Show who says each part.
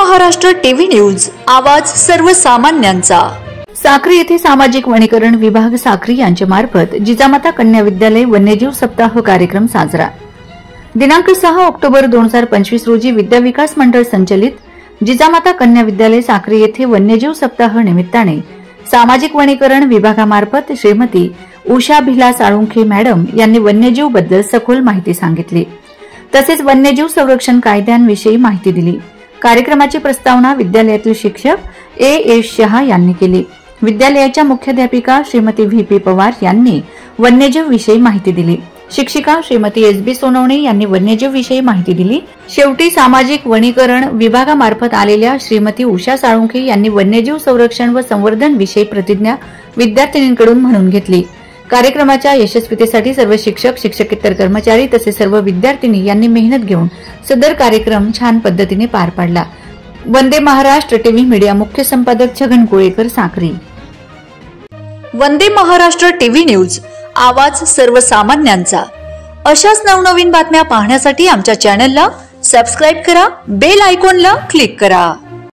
Speaker 1: Maharashtra TV news, आवाज सर्वसामान्यांचा।
Speaker 2: साक्री येथे सामाजिक वनीकरण विभाग साक्री यांच्या मार्फत जिजामाता कन्या विद्यालय वन्यजीव सप्ताह कार्यक्रम साजरा। दिनांक 6 ऑक्टोबर 2025 रोजी विद्या विकास मंडळ संचलित जिजामाता कन्या विद्यालय साक्री येथे वन्यजीव सप्ताह निमित्ताने सामाजिक वनीकरण विभागामार्फत श्रीमती उषा भिला साळुंखे मॅडम यांनी वन्यजीव बद्दल सखोल माहिती सांगितली, तसेच वन्यजीव संरक्षण कायद्यांविषयी माहिती दिली। कार्यक्रमाची प्रस्तावना विद्यालयातील शिक्षक एस शहा यांनी केली। विद्यालयाच्या मुख्याध्यापिका श्रीमती व्ही पवार यांनी वन्यजीव विषयी माहिती दिली। शिक्षिका श्रीमती एस सोनवणे यांनी वन्यजीव विषयी माहिती दिली। शेवटी सामाजिक वनीकरण विभागामार्फत आलेल्या श्रीमती उषा साळुंखे यांनी वन्यजीव संरक्षण व संवर्धन विषयी प्रतिज्ञा विद्यार्थिनींकडून म्हणून घेतली। कार्यक्रमाच्या यशस्वीतेसाठी सर्व शिक्षक, शिक्षकेतर कर्मचारी तसेच सर्व विद्यार्थिनी यांनी मेहनत घेऊन सदर कार्यक्रम छान पद्धतीने पार पाडला। वंदे महाराष्ट्र टीव्ही मीडिया मुख्य संपादक छगन कोळेकर साक्री।
Speaker 1: वंदे महाराष्ट्र टीव्ही न्यूज, आवाज सर्वसामान्यांचा। अशाच नवनवीन बातम्या पाहण्यासाठी आमच्या चॅनलला सबस्क्राइब करा, बेल आयकॉनला क्लिक करा।